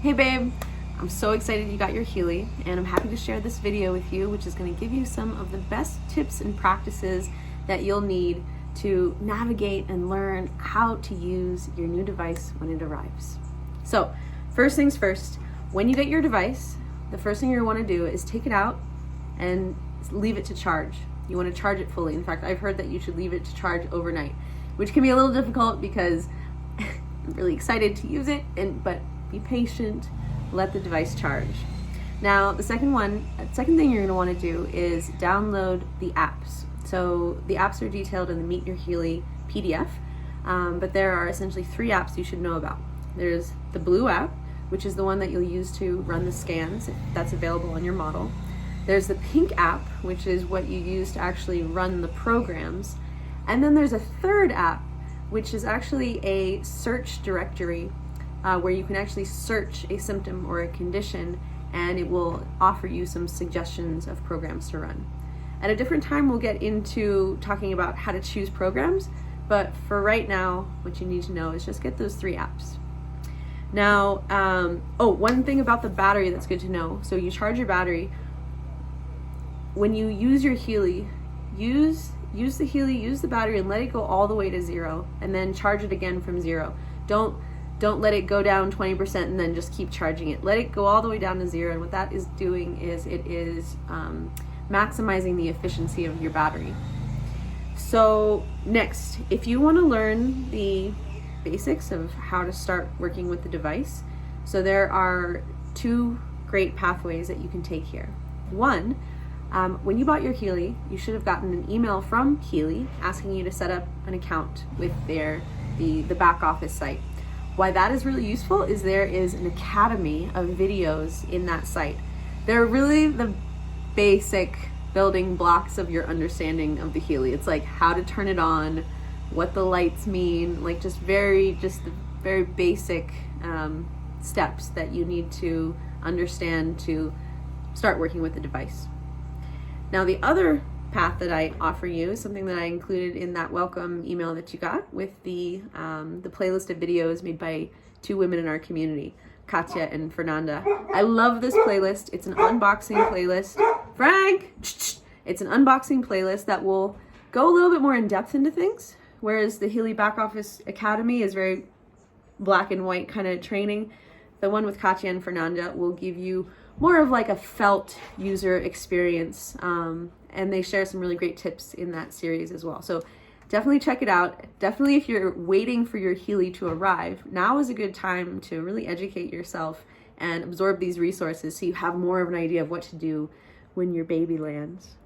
Hey babe, I'm so excited you got your Healy, and I'm happy to share this video with you, which is going to give you some of the best tips and practices that you'll need to navigate and learn how to use your new device when it arrives. So first things first, when you get your device, the first thing you want to do is take it out and leave it to charge. You want to charge it fully. In fact, I've heard that you should leave it to charge overnight, which can be a little difficult because I'm really excited to use it, but be patient, let the device charge. Now, the second thing you're going to want to do is download the apps. So the apps are detailed in the Meet Your Healy PDF, but there are essentially 3 apps you should know about. There's the blue app, which is the one that you'll use to run the scans, if that's available on your model. There's the pink app, which is what you use to actually run the programs. And then there's a third app, which is actually a search directory where you can actually search a symptom or a condition, and it will offer you some suggestions of programs to run. At a different time, we'll get into talking about how to choose programs, but for right now, what you need to know is just get those 3 apps. Now, one thing about the battery that's good to know. So you charge your battery. When you use your Healy, use the Healy, use the battery and let it go all the way to 0, and then charge it again from 0. Don't let it go down 20% and then just keep charging it. Let it go all the way down to 0, and what that is doing is it is maximizing the efficiency of your battery. So next, if you want to learn the basics of how to start working with the device, so there are 2 great pathways that you can take here. One, when you bought your Healy, you should have gotten an email from Healy asking you to set up an account with the back office site. Why that is really useful is there is an academy of videos in that site. They're really the basic building blocks of your understanding of the Healy. It's like how to turn it on, what the lights mean, like just the very basic steps that you need to understand to start working with the device. Now, the other path that I offer you is something that I included in that welcome email that you got with the playlist of videos made by 2 women in our community, Katya and Fernanda. I love this playlist. It's an unboxing playlist. Frank! It's an unboxing playlist that will go a little bit more in depth into things, whereas the Healy Back Office Academy is very black and white kind of training. The one with Katya and Fernanda will give you more of like a felt user experience, and they share some really great tips in that series as well. So definitely check it out. Definitely, if you're waiting for your Healy to arrive, now is a good time to really educate yourself and absorb these resources so you have more of an idea of what to do when your baby lands.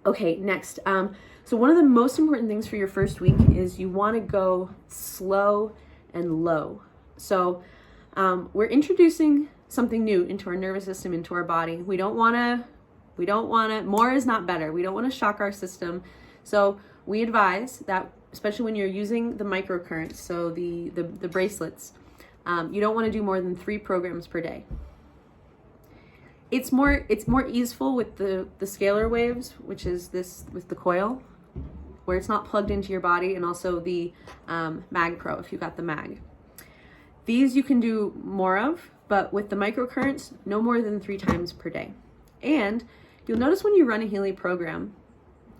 Okay, next. So one of the most important things for your first week is you want to go slow and low. So we're introducing something new into our nervous system, into our body. We don't want to, more is not better. We don't want to shock our system. So we advise that, especially when you're using the microcurrents, so the bracelets, you don't want to do more than 3 programs per day. It's more easeful with the scalar waves, which is this with the coil, where it's not plugged into your body, and also the Mag Pro if you got the Mag. These you can do more of, but with the microcurrents, no more than 3 times per day. And you'll notice when you run a Healy program,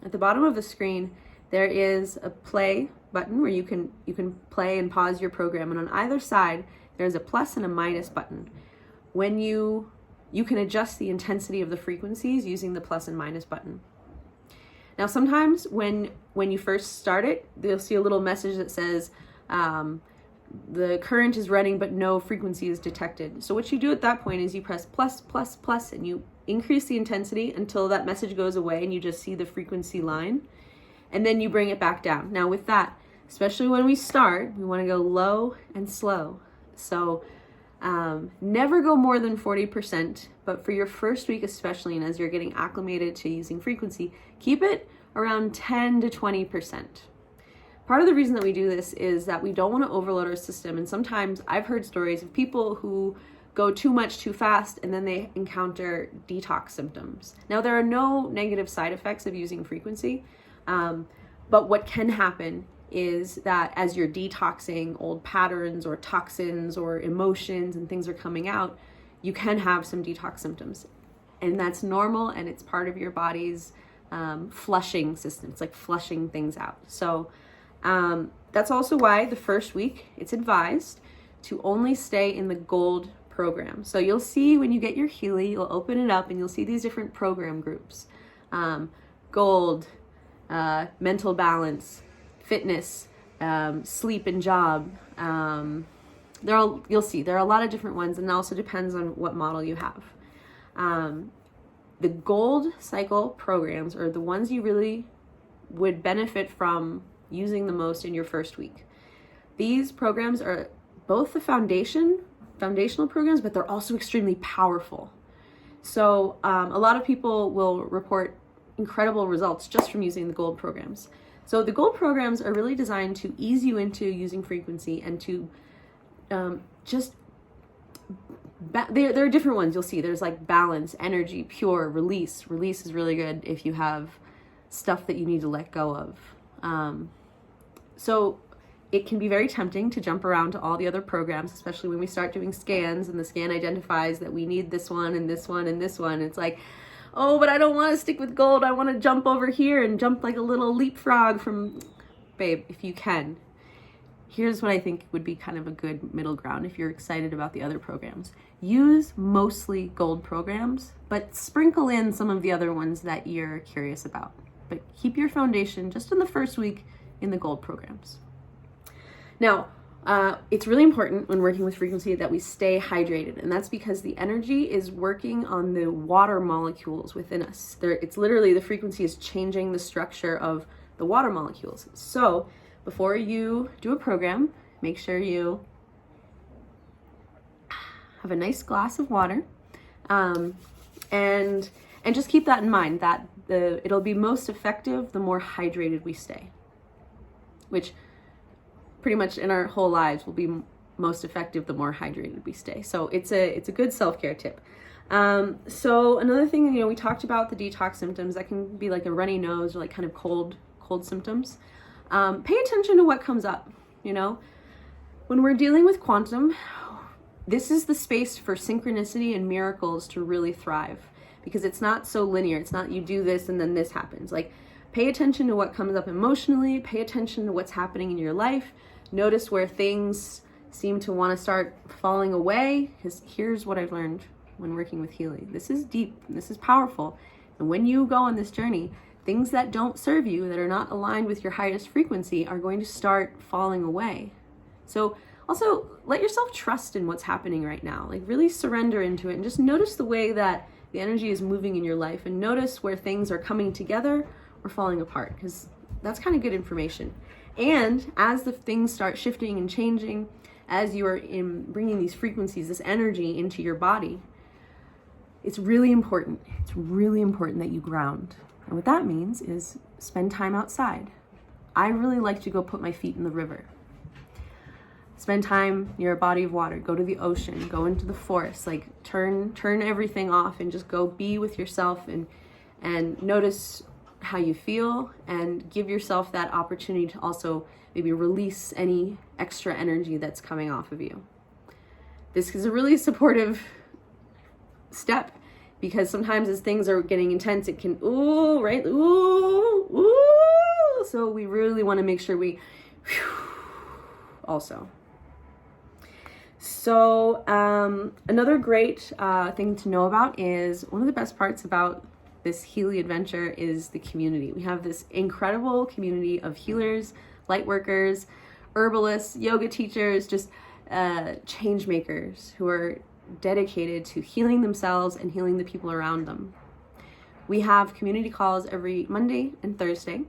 at the bottom of the screen, there is a play button where you can play and pause your program, and on either side, there's a plus and a minus button. When you can adjust the intensity of the frequencies using the plus and minus button. Now, sometimes when you first start it, you'll see a little message that says, the current is running, but no frequency is detected. So what you do at that point is you press plus, plus, plus, and you increase the intensity until that message goes away and you just see the frequency line, and then you bring it back down. Now with that, especially when we start, we want to go low and slow. So never go more than 40%, but for your first week especially, and as you're getting acclimated to using frequency, keep it around 10 to 20%. Part of the reason that we do this is that we don't want to overload our system, and sometimes I've heard stories of people who go too much too fast and then they encounter detox symptoms. Now, there are no negative side effects of using frequency, but what can happen is that as you're detoxing old patterns or toxins or emotions and things are coming out, you can have some detox symptoms. And that's normal, and it's part of your body's flushing system. It's like flushing things out. So that's also why the first week it's advised to only stay in the gold program. So you'll see when you get your Healy, you'll open it up and you'll see these different program groups. Gold, mental balance, fitness, sleep and job. You'll see there are a lot of different ones, and it also depends on what model you have. The gold cycle programs are the ones you really would benefit from using the most in your first week. These programs are both the foundational programs, but they're also extremely powerful. So a lot of people will report incredible results just from using the gold programs. So the gold programs are really designed to ease you into using frequency and to there are different ones. You'll see there's like balance, energy, pure, release. Release is really good if you have stuff that you need to let go of. So it can be very tempting to jump around to all the other programs, especially when we start doing scans and the scan identifies that we need this one and this one and this one. It's like, oh, but I don't want to stick with gold. I want to jump over here and jump like a little leapfrog from, babe, if you can. Here's what I think would be kind of a good middle ground if you're excited about the other programs. Use mostly gold programs, but sprinkle in some of the other ones that you're curious about. But keep your foundation just in the first week in the gold programs. Now, it's really important when working with frequency that we stay hydrated, and that's because the energy is working on the water molecules within us. It's literally the frequency is changing the structure of the water molecules. So before you do a program, make sure you have a nice glass of water, and just keep that in mind that it'll be most effective the more hydrated we stay, which pretty much in our whole lives will be most effective the more hydrated we stay. So it's a good self-care tip. So another thing, we talked about the detox symptoms that can be like a runny nose or like kind of cold symptoms. Pay attention to what comes up. When we're dealing with quantum, this is the space for synchronicity and miracles to really thrive, because it's not so linear. It's not you do this and then this happens. Like, pay attention to what comes up emotionally, pay attention to what's happening in your life. Notice where things seem to want to start falling away, because here's what I've learned when working with Healy. This is deep, this is powerful. And when you go on this journey, things that don't serve you, that are not aligned with your highest frequency, are going to start falling away. So also let yourself trust in what's happening right now. Like, really surrender into it and just notice the way that the energy is moving in your life, and notice where things are coming together or falling apart, because that's kind of good information. And as the things start shifting and changing, as you are bringing these frequencies, this energy into your body, it's really important. It's really important that you ground. And what that means is spend time outside. I really like to go put my feet in the river. Spend time near a body of water, go to the ocean, go into the forest, like turn everything off and just go be with yourself and notice how you feel, and give yourself that opportunity to also maybe release any extra energy that's coming off of you. This is a really supportive step, because sometimes as things are getting intense, it can, so we really want to make sure we also. So another great thing to know about is, one of the best parts about this Healy adventure is the community. We have this incredible community of healers, light workers, herbalists, yoga teachers, just change makers who are dedicated to healing themselves and healing the people around them. We have community calls every Monday and Thursday.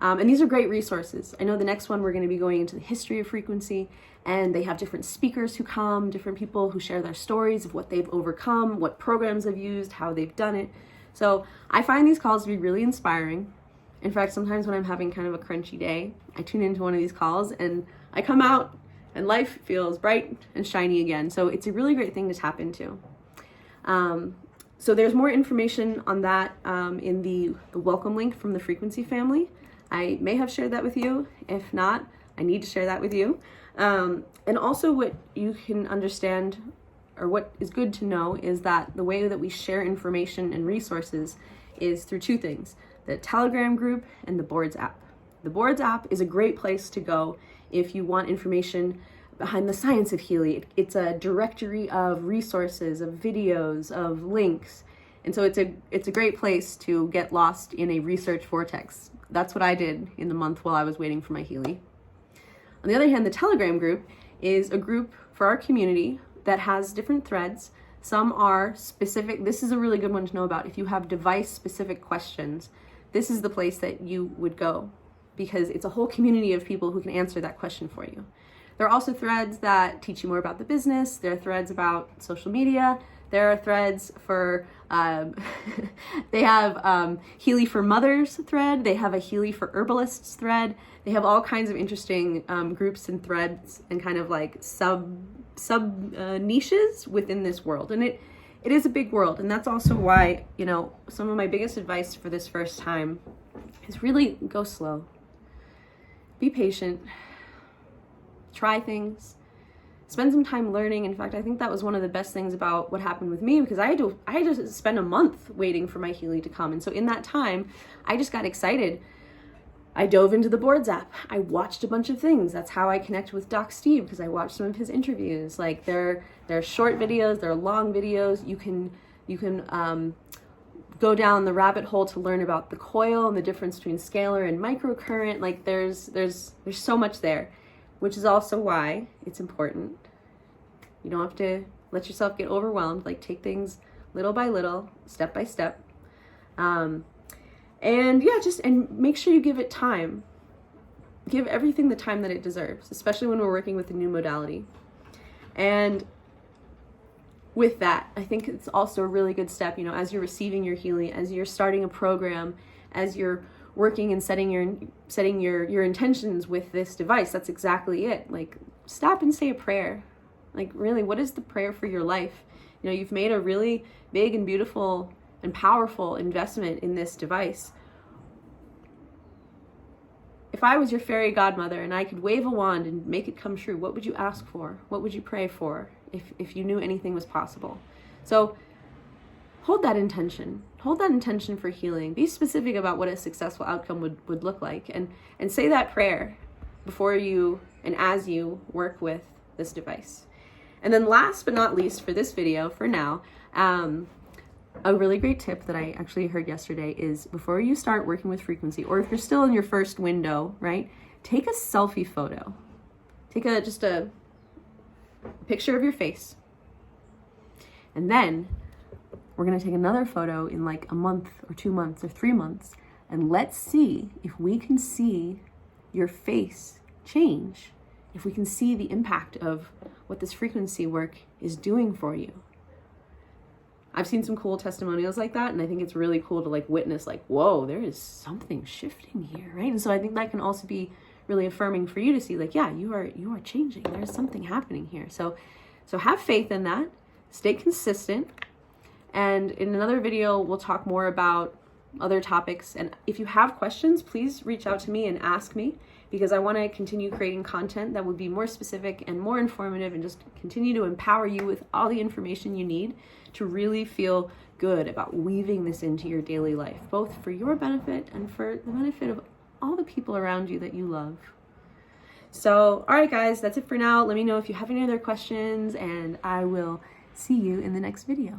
And these are great resources. I know the next one we're going to be going into the history of frequency, and they have different speakers who come, different people who share their stories of what they've overcome, what programs they've used, how they've done it. So I find these calls to be really inspiring. In fact, sometimes when I'm having kind of a crunchy day, I tune into one of these calls and I come out and life feels bright and shiny again. So it's a really great thing to tap into. So there's more information on that in the welcome link from the Frequency family. I may have shared that with you. If not, I need to share that with you. And also what you can understand, or what is good to know, is that the way that we share information and resources is through two things: the Telegram group and the Boards app. The Boards app is a great place to go if you want information behind the science of Healy. It's a directory of resources, of videos, of links. And so it's a great place to get lost in a research vortex. That's what I did in the month while I was waiting for my Healy. On the other hand, the Telegram group is a group for our community that has different threads. Some are specific. This is a really good one to know about. If you have device specific questions, this is the place that you would go, because it's a whole community of people who can answer that question for you. There are also threads that teach you more about the business. There are threads about social media. There are threads for, they have Healy for Mothers thread. They have a Healy for Herbalists thread. They have all kinds of interesting groups and threads and kind of like sub niches within this world. And it is a big world. And that's also why, you know, some of my biggest advice for this first time is really go slow. Be patient. Try things. Spend some time learning. In fact, I think that was one of the best things about what happened with me, because I had to spend a month waiting for my Healy to come. And so in that time, I just got excited. I dove into the Boards app. I watched a bunch of things. That's how I connect with Doc Steve, because I watched some of his interviews. Like they're short videos, they're long videos. You can go down the rabbit hole to learn about the coil and the difference between scalar and microcurrent. Like there's so much there, which is also why it's important. You don't have to let yourself get overwhelmed. Like take things little by little, step by step. And yeah, and make sure you give it time. Give everything the time that it deserves, especially when we're working with a new modality. And with that, I think it's also a really good step, you know, as you're receiving your Healy, as you're starting a program, as you're working and setting your intentions with this device. That's exactly it. Like, stop and say a prayer. Like, really, what is the prayer for your life? You know, you've made a really big and beautiful and powerful investment in this device. If I was your fairy godmother and I could wave a wand and make it come true, what would you ask for? What would you pray for if you knew anything was possible? So hold that intention. Hold that intention for healing. Be specific about what a successful outcome would look like, and say that prayer before you and as you work with this device. And then last but not least for this video, for now, a really great tip that I actually heard yesterday is, before you start working with frequency, or if you're still in your first window, right, take a selfie photo. Take just a picture of your face. And then we're going to take another photo in like a month or 2 months or 3 months, and let's see if we can see your face change, if we can see the impact of what this frequency work is doing for you. I've seen some cool testimonials like that, and I think it's really cool to like witness, like, whoa, there is something shifting here, right? And so I think that can also be really affirming for you to see, like, yeah, you are changing. There's something happening here. So have faith in that. Stay consistent. And in another video, we'll talk more about other topics. And if you have questions, please reach out to me and ask me, because I want to continue creating content that will be more specific and more informative, and just continue to empower you with all the information you need to really feel good about weaving this into your daily life, both for your benefit and for the benefit of all the people around you that you love. So, all right, guys, that's it for now. Let me know if you have any other questions, and I will see you in the next video.